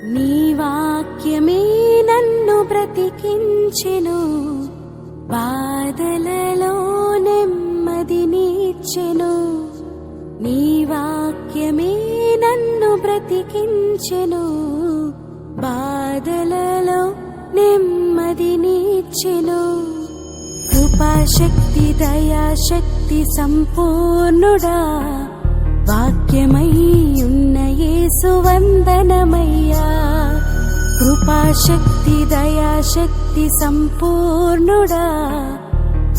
నీ వాక్యమే నన్ను బ్రతికించెను, బాధలలో నెమ్మదినిచ్చెను. నీ వాక్యమే నన్ను బ్రతికించెను, బాధలలో నెమ్మదినిచ్చెను. కృపాశక్తి దయాశక్తి సంపూర్ణుడా, వాక్యమై ఉన్న యేసు వందనమయ్యా. కృపాశక్తి దయాశక్తి సంపూర్ణుడా,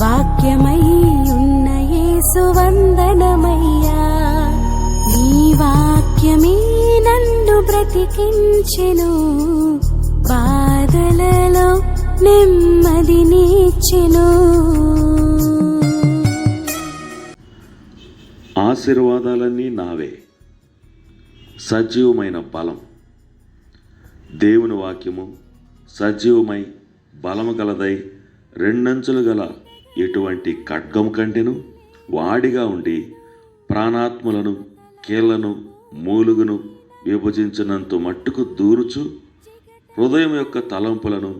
వాక్యమై ఉన్న యేసు వందనమయ్యా. నీ వాక్యమే నన్ను బ్రతికించెను, బాధలలో నెమ్మదినిచ్చెను. ఆశీర్వాదాలన్నీ నావే. సజీవమైన బలం. దేవుని వాక్యము సజీవమై బలము గలదై రెండంచులు గల ఎటువంటి ఖడ్గము కంటెను వాడిగా ఉండి ప్రాణాత్మలను కీళ్లను మూలుగును విభజించినంత మట్టుకు దూరుచు హృదయం యొక్క తలంపులను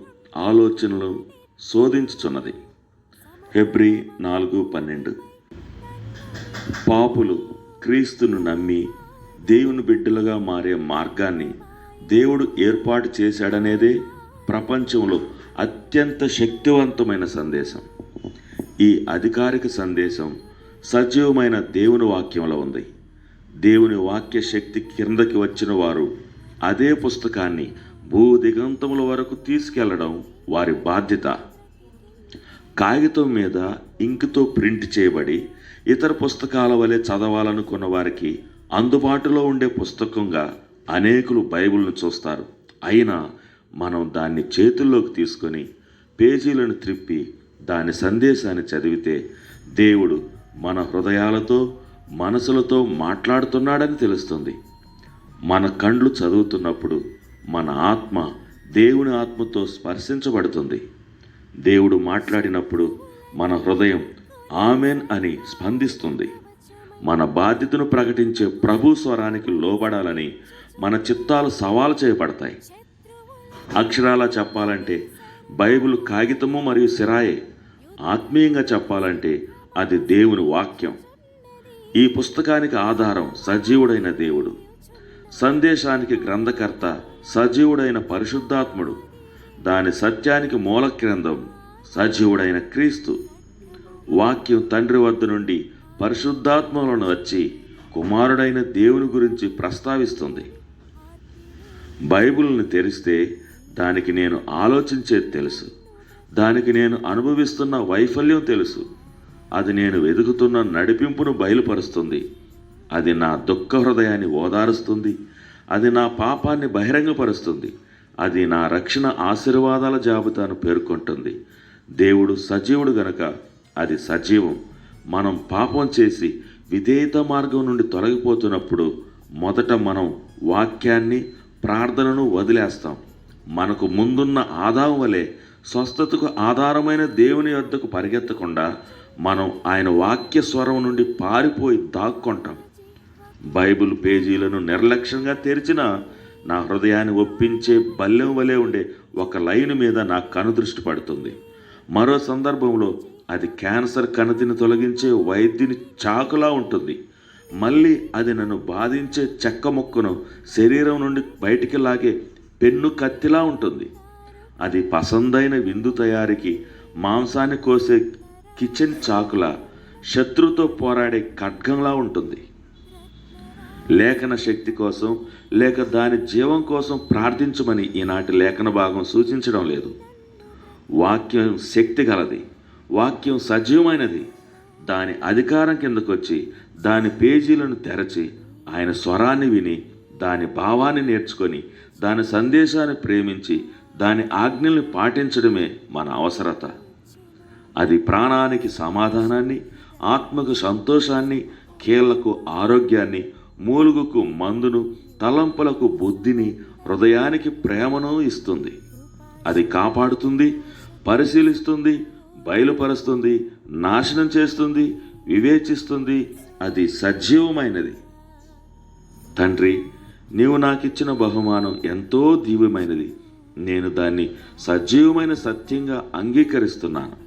ఆలోచనలను శోధించుచున్నది. హెబ్రీ 4:12. పాపులు క్రీస్తును నమ్మి దేవుని బిడ్డలుగా మారే మార్గాన్ని దేవుడు ఏర్పాటు చేశాడనేదే ప్రపంచంలో అత్యంత శక్తివంతమైన సందేశం. ఈ అధికారిక సందేశం సజీవమైన దేవుని వాక్యంలో ఉంది. దేవుని వాక్య శక్తి కిందకి వచ్చిన వారు అదే పుస్తకాన్ని భూదిగంతముల వరకు తీసుకెళ్లడం వారి బాధ్యత. కాగితం మీద ఇంకుతో ప్రింట్ చేయబడి ఇతర పుస్తకాల వలె చదవాలనుకున్న వారికి అందుబాటులో ఉండే పుస్తకంగా అనేకులు బైబిల్ను చూస్తారు. అయినా మనం దాన్ని చేతుల్లోకి తీసుకొని పేజీలను త్రిప్పి దాని సందేశాన్ని చదివితే దేవుడు మన హృదయాలతో మనసులతో మాట్లాడుతున్నాడని తెలుస్తుంది. మన కండ్లు చదువుతున్నప్పుడు మన ఆత్మ దేవుని ఆత్మతో స్పర్శించబడుతుంది. దేవుడు మాట్లాడినప్పుడు మన హృదయం ఆమెన్ అని స్పందిస్తుంది. మన బాధ్యతను ప్రకటించే ప్రభు స్వరానికి లోబడాలని మన చిత్తాలు సవాలు చేయబడతాయి. అక్షరాలా చెప్పాలంటే బైబిల్ కాగితము మరియు సిరాయే. ఆత్మీయంగా చెప్పాలంటే అది దేవుని వాక్యం. ఈ పుస్తకానికి ఆధారం సజీవుడైన దేవుడు. సందేశానికి గ్రంథకర్త సజీవుడైన పరిశుద్ధాత్ముడు. దాని సత్యానికి మూల గ్రంథం సజీవుడైన క్రీస్తు. వాక్యం తండ్రి వద్ద నుండి పరిశుద్ధాత్మలను వచ్చి కుమారుడైన దేవుని గురించి ప్రస్తావిస్తుంది. బైబిల్ని తెరిస్తే దానికి నేను ఆలోచించేది తెలుసు, దానికి నేను అనుభవిస్తున్న వైఫల్యం తెలుసు, అది నేను వెతుకుతున్న నడిపింపును బయలుపరుస్తుంది. అది నా దుఃఖ హృదయాన్ని ఓదారుస్తుంది, అది నా పాపాన్ని బహిరంగపరుస్తుంది, అది నా రక్షణ ఆశీర్వాదాల జాబితాను పేర్కొంటుంది. దేవుడు సజీవుడు గనక అది సజీవం. మనం పాపం చేసి విధేయత మార్గం నుండి తొలగిపోతున్నప్పుడు మొదట మనం వాక్యాన్ని ప్రార్థనను వదిలేస్తాం. మనకు ముందున్న ఆదాము వలె స్వస్థతకు ఆధారమైన దేవుని వద్దకు పరిగెత్తకుండా మనం ఆయన వాక్య స్వరం నుండి పారిపోయి దాక్కుంటాం. బైబిల్ పేజీలను నిర్లక్ష్యంగా తెరిచినా నా హృదయాన్ని ఒప్పించే బల్లెం వలె ఉండే ఒక లైన్ మీద నా కనుదృష్టి పడుతుంది. మరో సందర్భంలో అది క్యాన్సర్ కణతిని తొలగించే వైద్యుని చాకులా ఉంటుంది. మళ్ళీ అది నన్ను బాధించే చెక్క ముక్కను శరీరం నుండి బయటికి లాగే పెన్ను కత్తిలా ఉంటుంది. అది పసందైన విందు తయారీకి మాంసాన్ని కోసే కిచెన్ చాకులా, శత్రువుతో పోరాడే ఖడ్గంలా ఉంటుంది. లేఖన శక్తి కోసం లేక దాని జీవం కోసం ప్రార్థించమని ఈనాటి లేఖన భాగం సూచించడం లేదు. వాక్యం శక్తి గలది, వాక్యం సజీవమైనది. దాని అధికారం కిందకొచ్చి దాని పేజీలను తెరచి ఆయన స్వరాన్ని విని దాని భావాన్ని నేర్చుకొని దాని సందేశాన్ని ప్రేమించి దాని ఆజ్ఞల్ని పాటించడమే మన అవసరత. అది ప్రాణానికి సమాధానాన్ని, ఆత్మకు సంతోషాన్ని, కీళ్లకు ఆరోగ్యాన్ని, మూలుగుకు మందును, తలంపులకు బుద్ధిని, హృదయానికి ప్రేమను ఇస్తుంది. అది కాపాడుతుంది, పరిశీలిస్తుంది, బయలుపరుస్తుంది, నాశనం చేస్తుంది, వివేచిస్తుంది. అది సజీవమైనది. తండ్రి, నీవు నాకిచ్చిన బహుమానం ఎంతో దివ్యమైనది. నేను దాన్ని సజీవమైన సత్యంగా అంగీకరిస్తున్నాను.